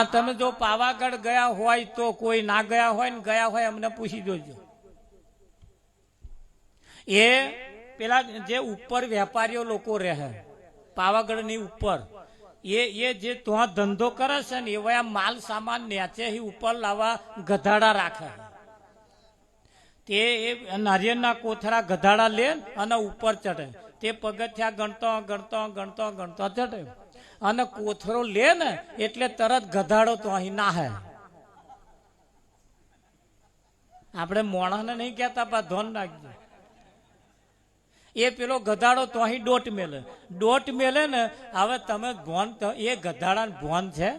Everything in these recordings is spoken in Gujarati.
હા, તમે જો પાવાગઢ ગયા હોય તો, કોઈ ના ગયા હોય ને ગયા હોય અમને પૂછી જોજો. એ પેલા જે ઉપર વેપારીઓ લોકો રહે પાવાગઢ ની ઉપર, એ જે ત્યાં ધંધો કરે છે ને એવા માલ સામાન નેચે ઉપર લાવવા ગધાડા રાખે. તે નારિયેળના કોથળા ગધાડા લે અને ઉપર ચડે. તે પગથિયા ગણતો ગણતો ગણતો ગણતો ચડે અને કોથળો લે ને એટલે તરત ગધાડો તો અહીં નાહે. આપણે મોણાને નહીં કહેતા પા ધોન નાખજો. એ પેલો ગધાડો તો અહીં દોટ મેલે ને. હવે તમે ભોન, એ ગધાડા ભોન છે,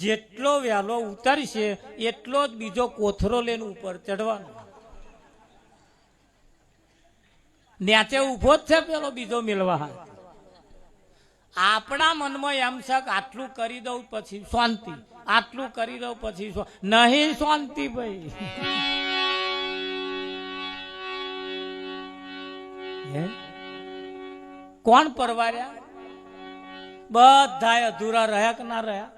જેટલો વહેલો ઉતરશે એટલો જ બીજો કોથરો લઈને ઉપર ચડવાનો. નેચે ઉભો જ છે પેલો બીજો મેળવા. આપણા મનમાં એમ છે કે આટલું કરી દઉં પછી શાંતિ, આટલું કરી દઉં પછી નહીં શાંતિ ભાઈ. કોણ પરવાર્યા? બધા અધૂરા રહ્યા કે ના રહ્યા?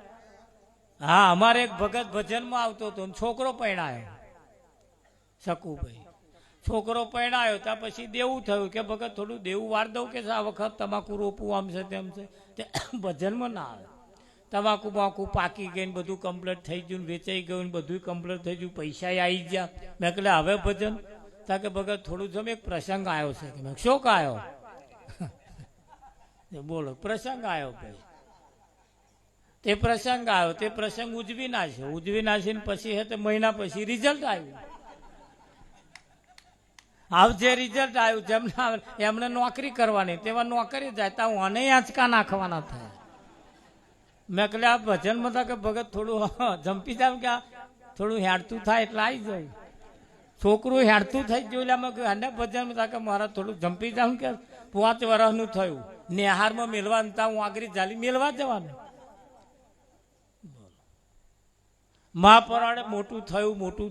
હા, અમારે એક ભગત ભજનમાં આવતો હતો, છોકરો પરણાયો, શકુભાઈ છોકરો પરણાયો. ત્યાં પછી દેવું થયું કે ભગત થોડું દેવું વાર દઉં કે આ વખત તમાકુ રોપવું આમ છે તેમ છે. તે ભજનમાં ના આવે. તમાકુ બાકુ પાકી ગઈ, બધું કમ્પ્લીટ થઈ ગયું, વેચાઈ ગયું, બધું કમ્પ્લીટ થઈ ગયું, પૈસા આવી ગયા. મેં કહે હવે ભજન તા કે ભગત થોડું જમે એક પ્રસંગ આવ્યો છે. કે મેં શોક આવ્યો? બોલો, પ્રસંગ આવ્યો ભાઈ. તે પ્રસંગ આવ્યો, તે પ્રસંગ ઉજવી નાખીને પછી હે તે મહિના પછી રિઝલ્ટ આવ્યું. આવ જે રિઝલ્ટ આવ્યું, જેમને એમને નોકરી કરવાની તેવા નોકરી જાય તા હું અને આંચકા નાખવાના થાય. મેં કહે આ ભજનમાં હતા કે ભગત થોડું જંપી જાવ કે થોડું હેડતું થાય એટલે આવી જાય. છોકરું હેડતું થઈ ગયું એટલે અમે અને ભજનમાં હતા કે મારા થોડું જંપી જાવ કે 5 વર્ષનું થયું, નેહારમાં મેળવાનું તા હું આગળ જાલી મેળવા જવાનું. મા પરાણે મોટું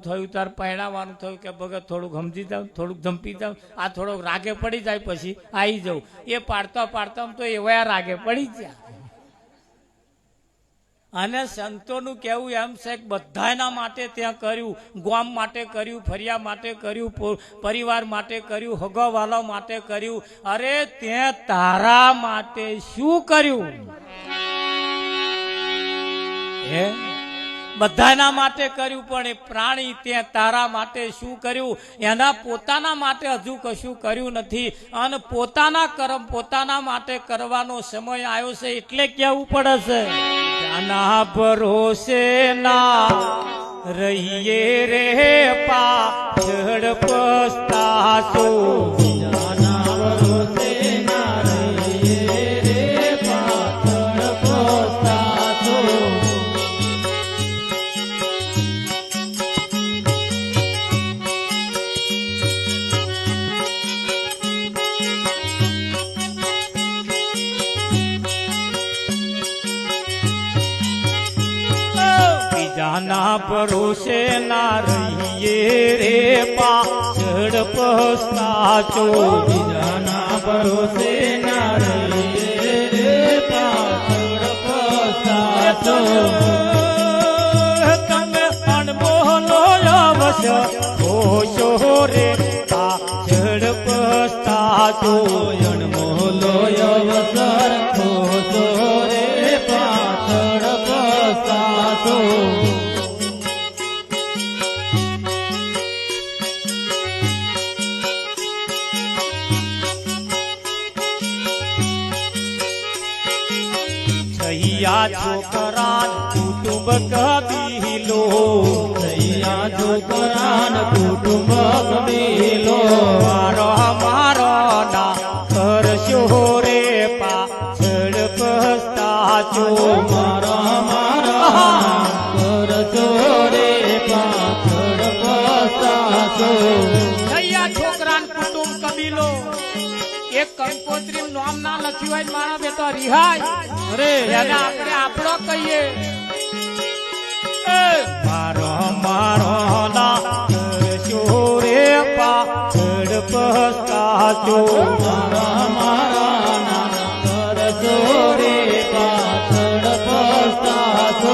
થયું તાર પહેણાવાનું થયું કે ભગત થોડુંક સમજી જાવ, થોડુંક જંપી જાવ, આ થોડોક રાગે પડી જાય પછી આવી જાઉં. એ પાડતા તો એવા રાગે પડી ગયા. અને સંતોનું કહેવું એમ છે કે બધાના માટે ત્યાં કર્યું, ગામ માટે કર્યું, ફરિયા માટે કર્યું, પરિવાર માટે કર્યું, હગવાલા માટે કર્યું. અરે ત્યાં તારા માટે શું કર્યું? હે, બધાના માટે કર્યું, પણ એ પ્રાણી ત્યાં તારા માટે શું કર્યું? એના પોતાના માટે હજુ કશું કર્યું નથી. અને પોતાના કર્મ પોતાના માટે કરવાનો સમય આવ્યો છે એટલે કહેવું પડે છે. જાના ભરોસે ના રહીએ રે પાછળ પસ્તાશો. જાના ભરોસે ના રહીએ રે પાછળ પસ્તાશો. જાના ભરોસે ના રહીએ રે પાછળ પસ્તાશો. જાના ભરોસે ના રહીએ રે પાછળ પસ્તાશો. તમે અણમોલો અવશ્ય હોશો રે પાછળ પસ્તાશો. અણમોલો અવસર હોશો રે પાછળ પસ્તાશો. છોકરાન કુટુંબ કબીલો. છોકરાન કુટુંબ કબીલો. મારો ના કરશો રે પાછળ પસ્તાશો. મારા કરશો રે પાછળ પસ્તાશો. છોકરાન કુટુંબ કબીલો. એક કંકોત્રી નામ ના લખ્યું હોય મારા બેટો રિહાય. અરે એને આપણે આપણો કહીએ. મારો ના કરશો રે પાછળ પસ્તાશો. મારા ના કરશો રે પાછળ પસ્તાશો.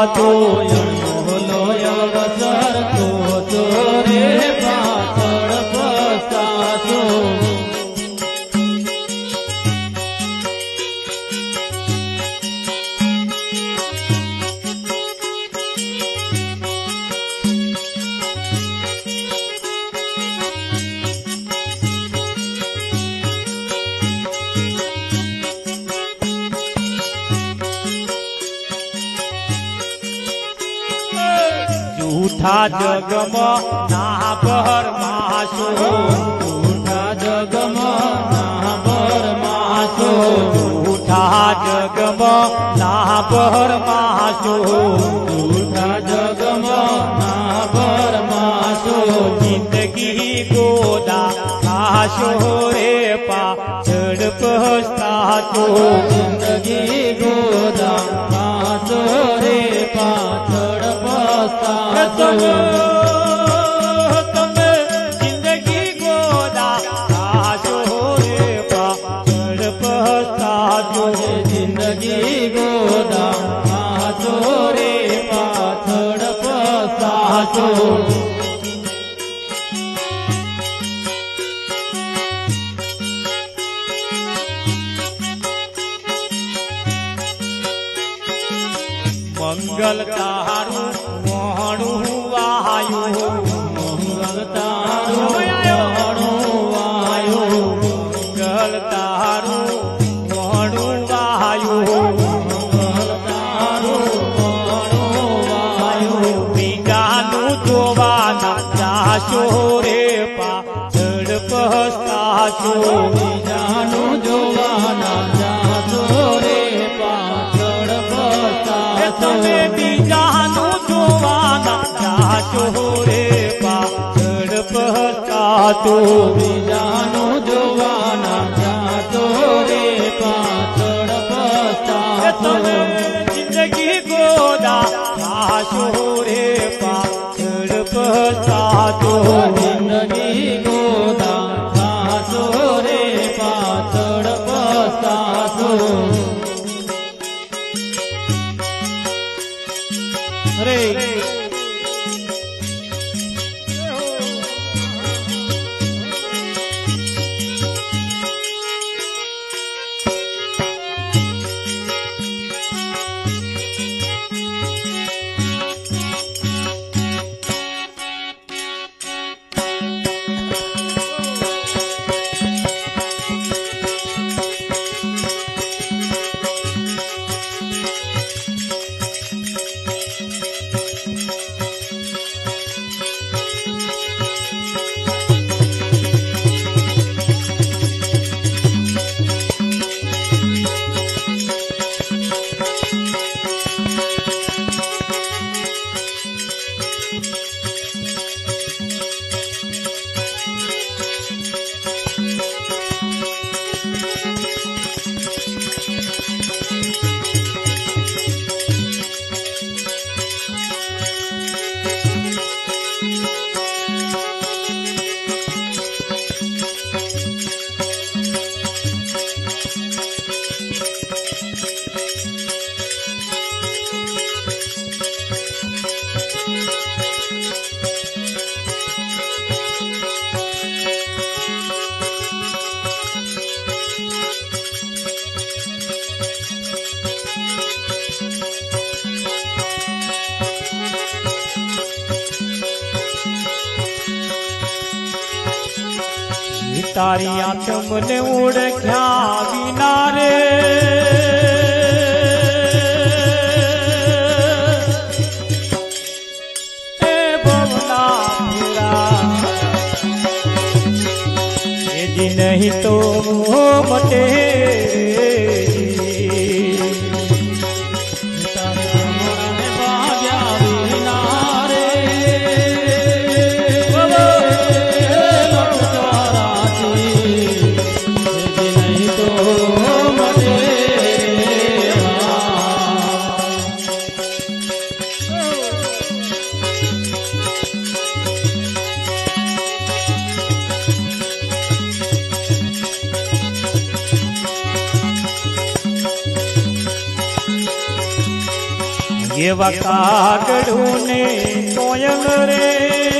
સાચો બોલો અવસર તો રે પાછળ પસ્તાતો જૂઠા જગમાં ના પર માસો જૂઠા જગમાં ના પર માસો જૂઠા જગમાં ના પર માસો જૂઠા જગમાં ના પર માસો જિંદગી ગોદા ખાશો રે પાછળ પસ્તાતો જિંદગી ગોદા ખાશો રે પાછળ તમે જિંદગી ગોદા ખાશો રે પાછળ પસ્તાતો જિંદગી ગોદા ખાશો રે પાછળ પસ્તાતો મંગલ તારું મોહણું વાયું મંગલ તારું મોહણું વાયું મંગલ તારું મોહણું વાયું મંગલ તારું મોહણું વાયું બીજાનું જોવાના જાશો રે પાછળ પસ્તાશો બીજાનું જોવાના જાશો રે પાછળ તમે બીજાનું જોવાના જાશો રે પાછળ પસ્તાતો બીજાનું જોવાના જાશો રે પાછળ પસ્તાતો જિંદગી ગોદા ખાશો રે પાછળ પસ્તાતો જિંદગી ગોદા ખાશો રે પાછળ પસ્તાતો રે તારી આંખ મને ઓળખ્યા વિના રે એ ભવના ફેરા એ જી નહીં તો મટે એવા કાગડું ને કોયલ રે